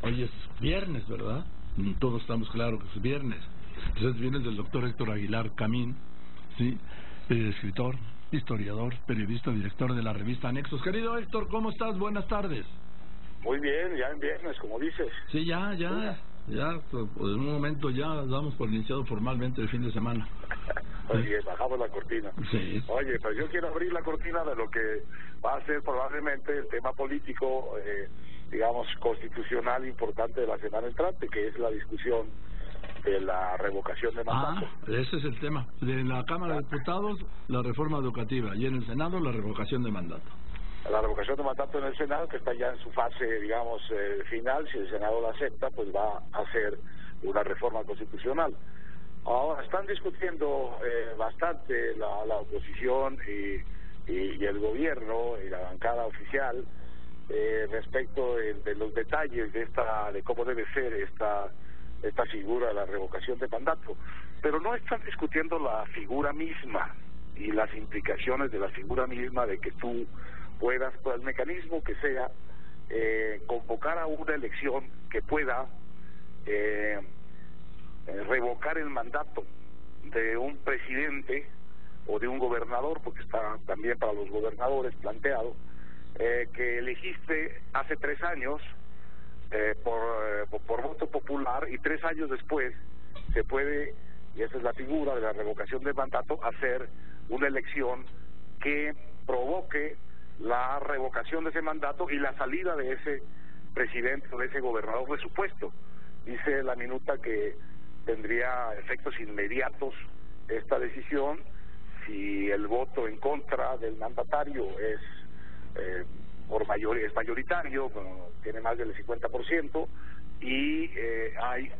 Hoy es viernes, ¿verdad? Todos estamos claros que es viernes. Entonces viene del doctor Héctor Aguilar Camín, ¿sí? Escritor, historiador, periodista, director de la revista Anexos. Querido Héctor, ¿cómo estás? Buenas tardes. Muy bien, ya en viernes, como dices. Sí, ya, en un momento ya damos por iniciado formalmente el fin de semana. Oye, bajamos la cortina. Sí. Oye, pues yo quiero abrir la cortina de lo que va a ser probablemente el tema político, digamos, constitucional importante de la semana entrante, que es la discusión de la revocación de mandato. Ese es el tema. De la Cámara de Diputados, la reforma educativa, y en el Senado, la revocación de mandato. La revocación de mandato en el Senado, que está ya en su fase, digamos, final. Si el Senado la acepta, pues va a ser una reforma constitucional. Ahora están discutiendo bastante la oposición y el gobierno y la bancada oficial respecto de los detalles de cómo debe ser esta figura de la revocación de mandato, pero no están discutiendo la figura misma y las implicaciones de la figura misma, de que tú puedas, por el mecanismo que sea, convocar a una elección que pueda revocar el mandato de un presidente o de un gobernador, porque está también para los gobernadores planteado, que elegiste hace 3 años por voto popular, y 3 años después se puede, y esa es la figura de la revocación del mandato, hacer una elección que provoque la revocación de ese mandato y la salida de ese presidente o de ese gobernador de su puesto. Dice la minuta que tendría efectos inmediatos esta decisión si el voto en contra del mandatario es mayoritario, tiene más del 50%, y hay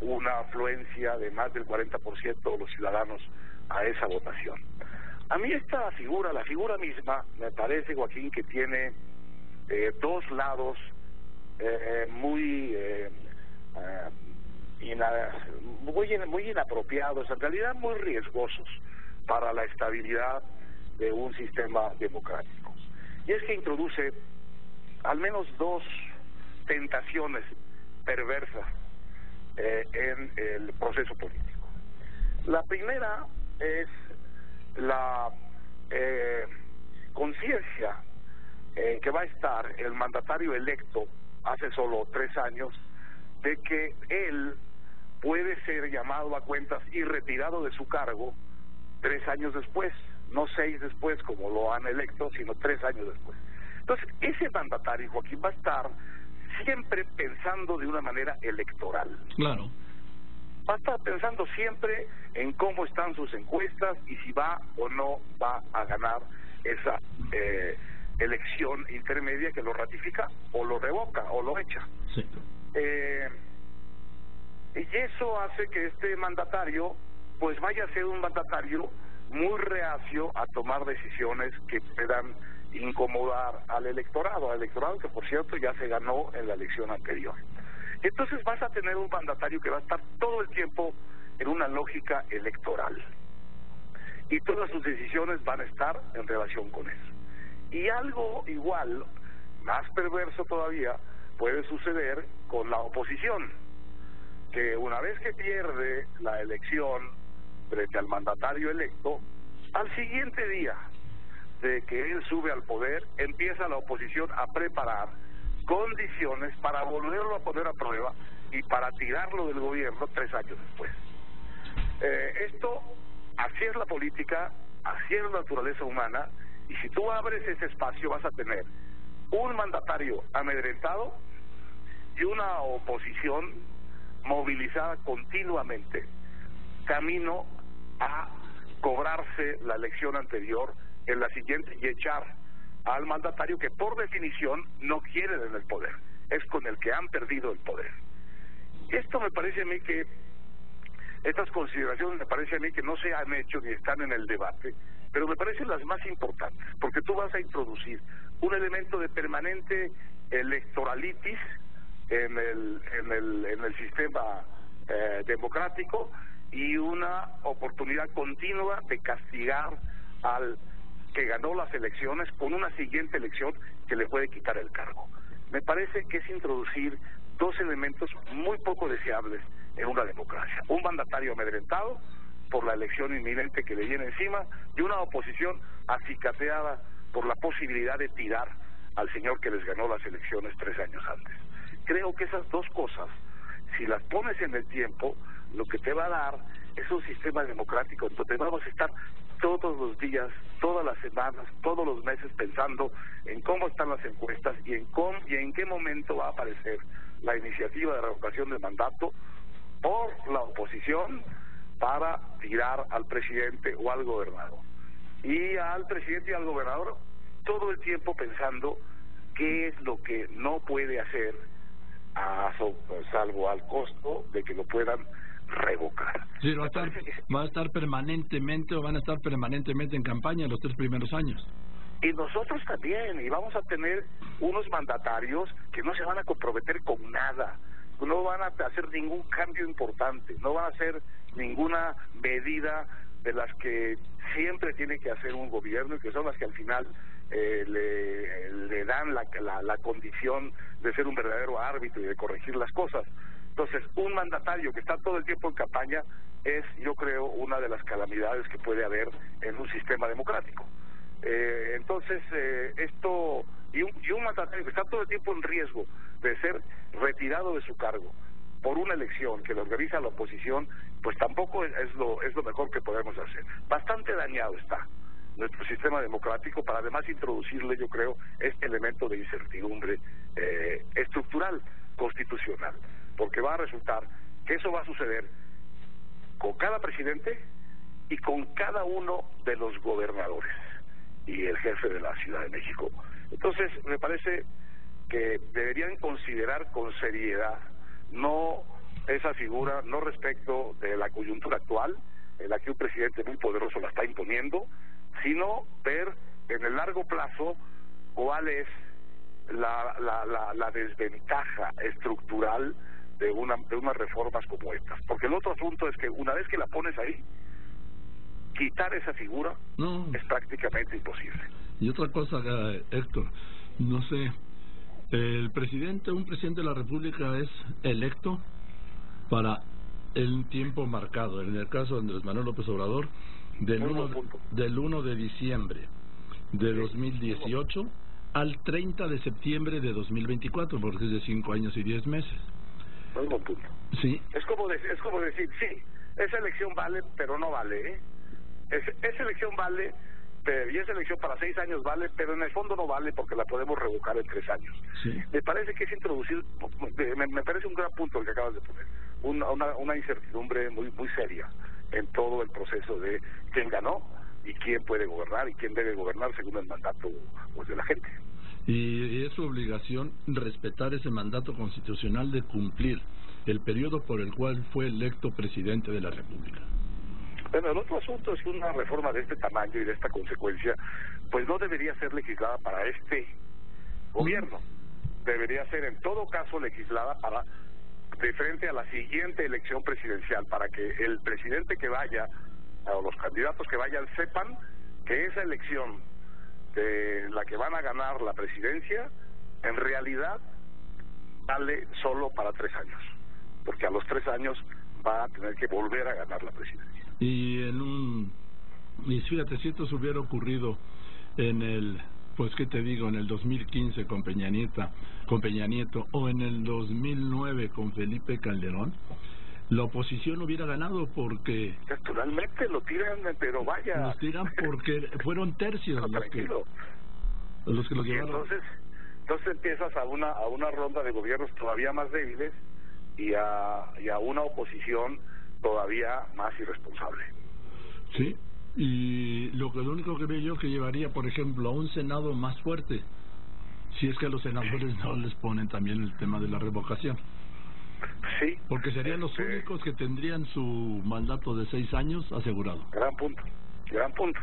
una afluencia de más del 40% de los ciudadanos a esa votación. A mí esta figura, la figura misma, me parece, Joaquín, que tiene 2 lados muy inapropiados, en realidad muy riesgosos para la estabilidad de un sistema democrático. Y es que introduce al menos 2 tentaciones perversas en el proceso político. La primera es la conciencia que va a estar el mandatario electo hace solo 3 años de que él puede ser llamado a cuentas y retirado de su cargo 3 años después, no 6 después como lo han electo, sino 3 años después. Entonces, ese mandatario, Joaquín, va a estar siempre pensando de una manera electoral. Claro. Va a estar pensando siempre en cómo están sus encuestas y si va o no va a ganar esa elección intermedia que lo ratifica o lo revoca o lo echa. Sí. Y eso hace que este mandatario pues vaya a ser un mandatario muy reacio a tomar decisiones que puedan incomodar al electorado que por cierto ya se ganó en la elección anterior. Entonces vas a tener un mandatario que va a estar todo el tiempo en una lógica electoral y todas sus decisiones van a estar en relación con eso. Y algo igual, más perverso todavía, puede suceder con la oposición, que una vez que pierde la elección frente al mandatario electo, al siguiente día de que él sube al poder, empieza la oposición a preparar condiciones para volverlo a poner a prueba y para tirarlo del gobierno 3 años después. Esto, así es la política, así es la naturaleza humana, y si tú abres ese espacio vas a tener un mandatario amedrentado y una oposición movilizada continuamente, camino a cobrarse la elección anterior en la siguiente y echar al mandatario que por definición no quieren en el poder, es con el que han perdido el poder. Esto me parece a mí que, estas consideraciones me parece a mí que no se han hecho ni están en el debate, pero me parecen las más importantes, porque tú vas a introducir un elemento de permanente electoralitis en el sistema democrático, y una oportunidad continua de castigar al que ganó las elecciones con una siguiente elección que le puede quitar el cargo. me parece que es introducir dos elementos muy poco deseables en una democracia: un mandatario amedrentado por la elección inminente que le viene encima y una oposición acicateada por la posibilidad de tirar al señor que les ganó las elecciones 3 años antes. Creo que esas dos cosas, si las pones en el tiempo, lo que te va a dar es un sistema democrático donde vamos a estar todos los días, todas las semanas, todos los meses pensando en cómo están las encuestas y en qué momento va a aparecer la iniciativa de revocación del mandato por la oposición para tirar al presidente o al gobernador. Y al presidente y al gobernador todo el tiempo pensando qué es lo que no puede hacer, salvo al costo de que lo puedan revocar. Sí, va a estar permanentemente o van a estar permanentemente en campaña los 3 primeros años. Y nosotros también, y vamos a tener unos mandatarios que no se van a comprometer con nada, no van a hacer ningún cambio importante, no van a hacer ninguna medida de las que siempre tiene que hacer un gobierno y que son las que al final le dan la condición de ser un verdadero árbitro y de corregir las cosas. Entonces, un mandatario que está todo el tiempo en campaña es, yo creo, una de las calamidades que puede haber en un sistema democrático. Entonces, esto, y un mandatario que está todo el tiempo en riesgo de ser retirado de su cargo por una elección que lo organiza la oposición, pues tampoco es lo mejor que podemos hacer. Bastante dañado está nuestro sistema democrático para además introducirle, yo creo, este elemento de incertidumbre estructural, constitucional, porque va a resultar que eso va a suceder con cada presidente y con cada uno de los gobernadores y el jefe de la Ciudad de México. Entonces, me parece que deberían considerar con seriedad no esa figura, no respecto de la coyuntura actual, en la que un presidente muy poderoso la está imponiendo, sino ver en el largo plazo cuál es la desventaja estructural de unas reformas como estas. Porque el otro asunto es que una vez que la pones ahí, quitar esa figura es prácticamente imposible. Y otra cosa, Héctor, no sé, un presidente de la República es electo para el tiempo marcado. En el caso de Andrés Manuel López Obrador, del 1 de diciembre de 2018 al 30 de septiembre de 2024, porque es de 5 años y 10 meses. Muy buen punto. Sí. Es como decir, sí, esa elección vale, pero no vale, ¿eh? Esa elección vale, y esa elección para 6 años vale, pero en el fondo no vale porque la podemos revocar en 3 años. Sí. Me parece que es introducir, me parece un gran punto el que acabas de poner, una incertidumbre muy seria en todo el proceso de quién ganó y quién puede gobernar y quién debe gobernar según el mandato pues de la gente. Y es su obligación respetar ese mandato constitucional de cumplir el periodo por el cual fue electo presidente de la República. Bueno, el otro asunto es que una reforma de este tamaño y de esta consecuencia, pues no debería ser legislada para este gobierno. Debería ser en todo caso legislada para de frente a la siguiente elección presidencial, para que el presidente que vaya o los candidatos que vayan sepan que esa elección de la que van a ganar la presidencia en realidad vale solo para 3 años, porque a los 3 años va a tener que volver a ganar la presidencia. Y fíjate, si esto se hubiera ocurrido en el, pues qué te digo, en el 2015 con Peña Nieto o en el 2009 con Felipe Calderón, la oposición hubiera ganado porque naturalmente lo tiran, pero vaya, los tiran porque fueron tercios no, los que los llevaron. Entonces empiezas a una ronda de gobiernos todavía más débiles y a una oposición todavía más irresponsable. Sí, y lo único que veo yo que llevaría, por ejemplo, a un Senado más fuerte, si es que a los senadores no les ponen también el tema de la revocación. Sí. Porque serían los únicos que tendrían su mandato de 6 años asegurado. Gran punto.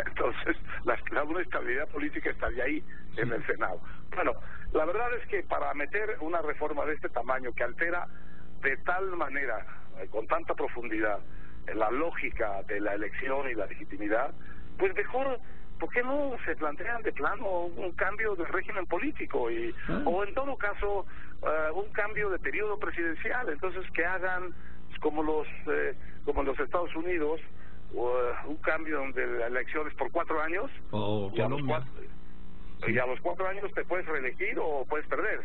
Entonces, una estabilidad política estaría ahí en el Senado. Bueno, la verdad es que para meter una reforma de este tamaño que altera de tal manera, con tanta profundidad, la lógica de la elección y la legitimidad, pues mejor ¿por qué no se plantean de plano un cambio de régimen político o en todo caso un cambio de periodo presidencial? Entonces que hagan como los Estados Unidos, un cambio de elecciones por 4 años y a los 4 años te puedes reelegir o puedes perder,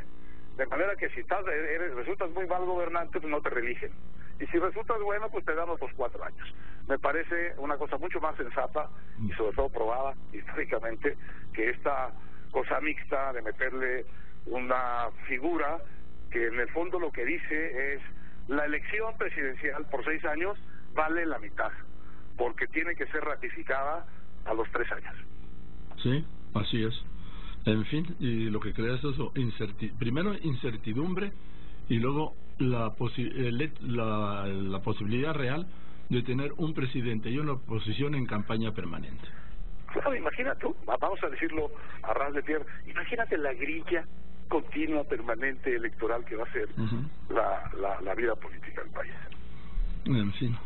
de manera que si resultas muy mal gobernante, pues no te reeligen, y si resultas bueno, pues te dan otros 4 años. Me parece una cosa mucho más sensata y sobre todo probada históricamente que esta cosa mixta de meterle una figura que en el fondo lo que dice es: la elección presidencial por 6 años vale la mitad, porque tiene que ser ratificada a los 3 años. Sí, así es. En fin, y lo que crea es eso, primero incertidumbre y luego la posibilidad real de tener un presidente y una oposición en campaña permanente. Claro, imagínate tú, vamos a decirlo a ras de tierra, imagínate la grilla continua, permanente, electoral que va a ser la vida política del país. En fin.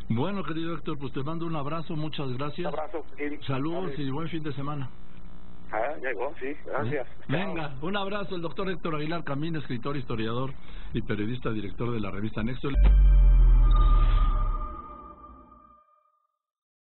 Bueno, querido Héctor, pues te mando un abrazo, muchas gracias. Un abrazo. Saludos y buen fin de semana. Llegó, sí, gracias. Venga, un abrazo, el doctor Héctor Aguilar Camín, escritor, historiador y periodista, director de la revista Nexo.